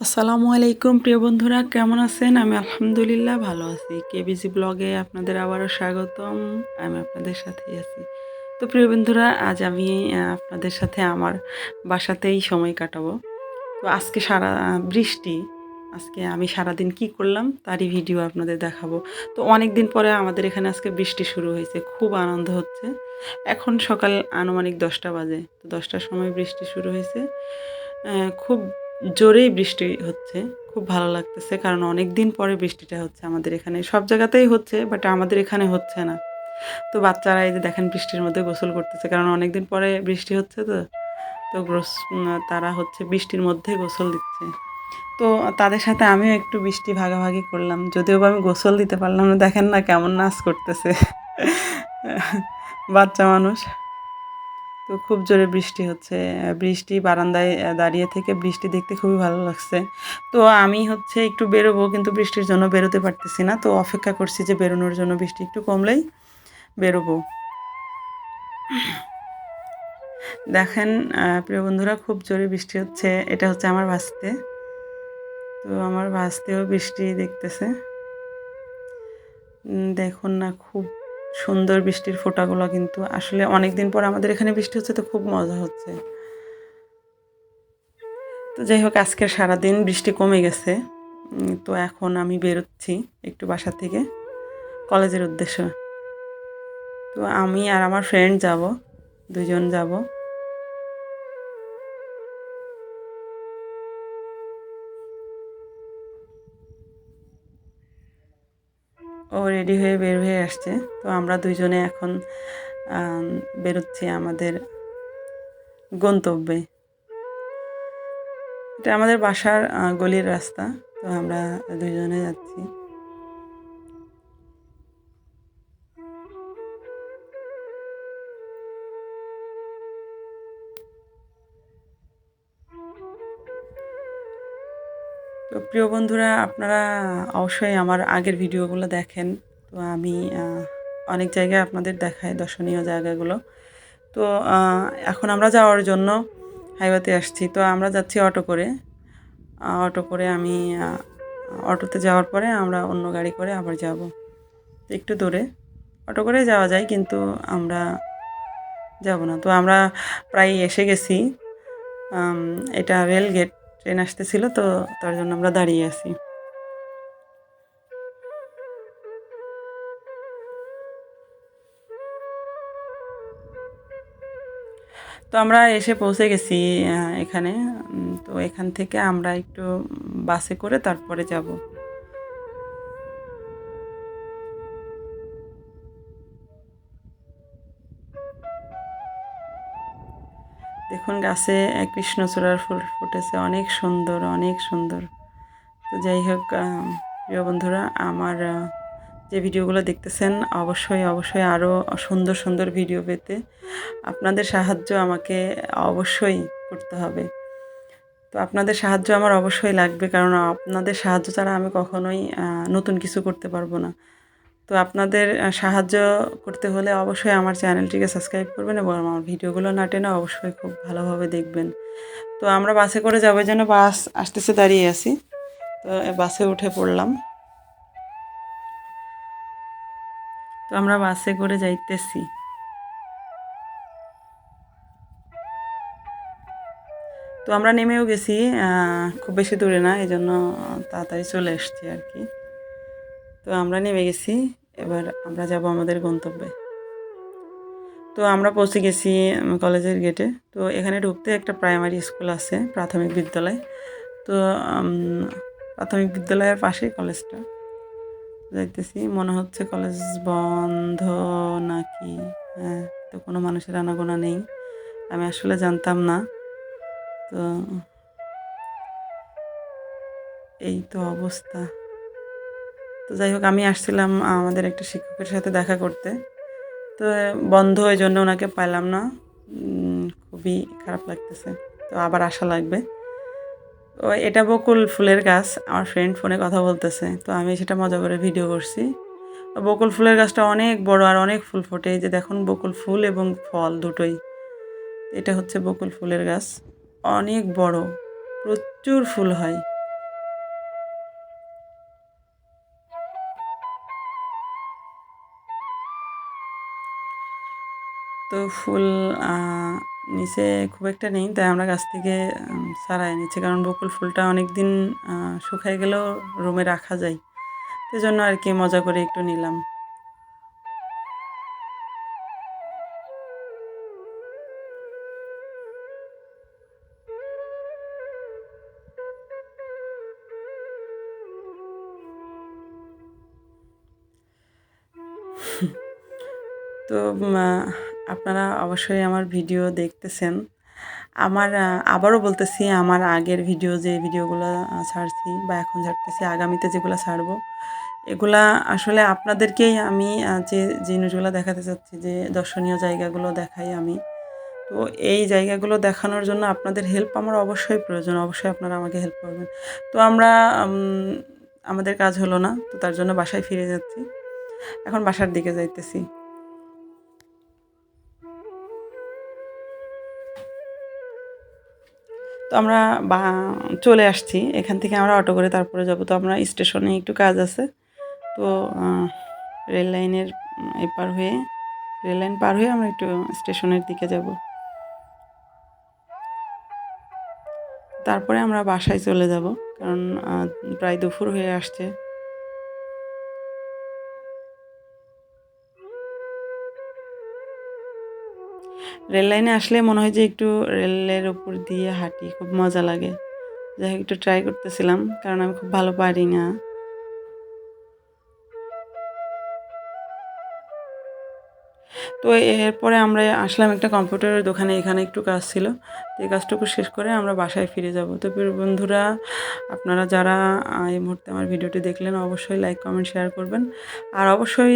আসসালামু আলাইকুম প্রিয় বন্ধুরা, কেমন আছেন? আমি আলহামদুলিল্লাহ ভালো আছি। কেবিজি ব্লগে আপনাদের আবারও স্বাগতম। আমি আপনাদের সাথেই আছি। তো প্রিয় বন্ধুরা, আজ আমি আপনাদের সাথে আমার বাসাতেই সময় কাটাবো। তো আজকে বৃষ্টি। আজকে আমি সারাদিন কি করলাম তারই ভিডিও আপনাদের দেখাবো। তো অনেক দিন পরে আমাদের এখানে আজকে বৃষ্টি শুরু হয়েছে। খুব আনন্দ হচ্ছে। এখন সকাল আনুমানিক 10টা বাজে। তো 10টার সময় বৃষ্টি শুরু হয়েছে। খুব জোরেই বৃষ্টি হচ্ছে। খুব ভালো লাগতেছে কারণ অনেক দিন পরে বৃষ্টিটা হচ্ছে আমাদের এখানে। সব জায়গাতেই হচ্ছে বাট আমাদের এখানে হচ্ছে না। তো বাচ্চারা এই যে দেখেন বৃষ্টির মধ্যে গোসল করতেছে কারণ অনেক দিন পরে বৃষ্টি হচ্ছে তো। তো তারা হচ্ছে বৃষ্টির মধ্যে গোসল দিচ্ছে। তো তাদের সাথে আমিও একটু বৃষ্টি ভাগাভাগি করলাম। যদিও বা আমি গোসল দিতে পারলাম না। দেখেন না কেমন নাচ করতেছে বাচ্চা মানুষ। তো খুব জোরে বৃষ্টি হচ্ছে। বৃষ্টি বারান্দায় দাঁড়িয়ে থেকে বৃষ্টি দেখতে খুবই ভালো লাগছে। তো আমি হচ্ছে একটু বেরোবো কিন্তু বৃষ্টির জন্য বেরোতে পারতেছি না। তো অপেক্ষা করছি যে বেরোনোর জন্য বৃষ্টি একটু কমলেই বেরোবো। দেখেন প্রিয় বন্ধুরা, খুব জোরে বৃষ্টি হচ্ছে। এটা হচ্ছে আমার ভাস্তে। তো আমার ভাস্তেও বৃষ্টি দেখতেছে। দেখুন না, খুব সুন্দর বৃষ্টির ফোঁটাগুলো, কিন্তু আসলে অনেক দিন পর আমাদের এখানে বৃষ্টি হচ্ছে তো খুব মজা হচ্ছে। তো যাই হোক, আজকের সারাদিন বৃষ্টি কমে গেছে। তো এখন আমি বেরোচ্ছি একটু বাসা থেকে কলেজের উদ্দেশ্যে। তো আমি আর আমার ফ্রেন্ড যাব, দুজন যাব। ও রেডি হয়ে বের হয়ে আসছে। তো আমরা দুইজনে এখন বেরোচ্ছি আমাদের গন্তব্যে। এটা আমাদের বাসার গলির রাস্তা। তো আমরা দুইজনে যাচ্ছি। তো প্রিয় বন্ধুরা, আপনারা অবশ্যই আমার আগের ভিডিওগুলো দেখেন। তো আমি অনেক জায়গায় আপনাদের দেখাই দর্শনীয় জায়গাগুলো। তো এখন আমরা যাওয়ার জন্য হাইওয়েতে আসছি। তো আমরা যাচ্ছি অটো করে। অটো করে আমি অটোতে যাওয়ার পরে আমরা অন্য গাড়ি করে আবার যাব। একটু দূরে অটো করে যাওয়া যায়, কিন্তু আমরা যাব না। তো আমরা প্রায় এসে গেছি। এটা রেল গেট, ট্রেন আসতেছিল তো, তার জন্য আমরা দাঁড়িয়ে আছি। তো আমরা এসে পৌঁছে গেছি এখানে। তো এখান থেকে আমরা একটু বাসে করে তারপরে যাব। দেখুন গাছে কৃষ্ণচূড়ার ফুল ফুটেছে, অনেক সুন্দর, অনেক সুন্দর। তো যাই হোক প্রিয় বন্ধুরা, আমার যে ভিডিওগুলো দেখতেছেন অবশ্যই অবশ্যই আরও সুন্দর সুন্দর ভিডিও পেতে আপনাদের সাহায্য আমাকে অবশ্যই করতে হবে। তো আপনাদের সাহায্য আমার অবশ্যই লাগবে, কারণ আপনাদের সাহায্য ছাড়া আমি কখনোই নতুন কিছু করতে পারবো না। তো আপনাদের সাহায্য করতে হলে অবশ্যই আমার চ্যানেলটিকে সাবস্ক্রাইব করবেন এবং আমার ভিডিওগুলো না টেনে অবশ্যই খুব ভালোভাবে দেখবেন। তো আমরা বাসে করে যাবো, যেন বাস আসতেছে, দাঁড়িয়ে আছি। তো বাসে উঠে পড়লাম। তো আমরা বাসে করে যাইতেছি। তো আমরা নেমেও গেছি, খুব বেশি দূরে না, এই জন্য তাড়াতাড়ি চলে এসছি আর কি। তো আমরা নেমে গেছি, এবার আমরা যাব আমাদের গন্তব্যে। তো আমরা পৌঁছে গেছি কলেজের গেটে। তো এখানে ঢুকতে একটা প্রাইমারি স্কুল আছে, প্রাথমিক বিদ্যালয়। তো প্রাথমিক বিদ্যালয়ের পাশেই কলেজটা। যাইতেছি, মনে হচ্ছে কলেজ বন্ধ নাকি। হ্যাঁ, তো কোনো মানুষের আনাগোনা নেই। আমি আসলে জানতাম না। তো এই তো অবস্থা। তো যাই হোক, আমি আসছিলাম আমাদের একটা শিক্ষকের সাথে দেখা করতে। তো বন্ধ, ওই জন্য ওনাকে পাইলাম না। খুবই খারাপ লাগতেছে। তো আবার আসা লাগবে। ও এটা বকুল ফুলের গাছ। আমার ফ্রেন্ড ফোনে কথা বলতেছে, তো আমি সেটা মজা করে ভিডিও করছি। বকুল ফুলের গাছটা অনেক বড় আর অনেক ফুল ফোটে। এই যে দেখুন, বকুল ফুল এবং ফল দুটোই। এটা হচ্ছে বকুল ফুলের গাছ, অনেক বড়, প্রচুর ফুল হয়। তো ফুল নিচে খুব একটা নেই, তাই আমরা গাছ থেকে ছাড়াই নিচ্ছি, কারণ বকুল ফুলটা অনেক দিন শুকায় গেলেও রুমে রাখা যায়, সেই জন্য আর কি মজা করে একটু নিলাম। তো আপনারা অবশ্যই আমার ভিডিও দেখতেছেন। আমার আবারও বলতেছি, আমার আগের ভিডিও যে ভিডিওগুলো ছাড়ছি বা এখন ছাড়তেছি, আগামীতে যেগুলো ছাড়বো, এগুলা আসলে আপনাদেরকেই আমি যে জিনিসগুলো দেখাতে চাচ্ছি, যে দর্শনীয় জায়গাগুলো দেখাই আমি। তো এই জায়গাগুলো দেখানোর জন্য আপনাদের হেল্প আমার অবশ্যই প্রয়োজন, অবশ্যই আপনারা আমাকে হেল্প করবেন। তো আমরা আমাদের কাজ হলো না, তো তার জন্য বাসায় ফিরে যাচ্ছি, এখন বাসার দিকে যাইতেছি। তো আমরা বা চলে আসছি, এখান থেকে আমরা অটো করে তারপরে যাব। তো আমরা স্টেশনে একটু কাজ আছে, তো রেল লাইনের এপার হয়ে, রেল লাইন পার হয়ে আমরা একটু স্টেশনের দিকে যাব, তারপরে আমরা বাসায় চলে যাব, কারণ প্রায় দুপুর হয়ে আসছে। রেল লাইনে আসলে মনে হয় যে একটু রেলের উপর দিয়ে হাঁটি, খুব মজা লাগে। যাই হোক, একটু ট্রাই করতেছিলাম, কারণ আমি খুব ভালো পারি না। তো এরপরে আমরা আসলাম একটা কম্পিউটারের দোকানে, এখানে একটু কাজ ছিল, তো এই কাজটুকু শেষ করে আমরা বাসায় ফিরে যাব। তো প্রিয় বন্ধুরা, আপনারা যারা এই মুহূর্তে আমার ভিডিওটি দেখলেন, অবশ্যই লাইক কমেন্ট শেয়ার করবেন, আর অবশ্যই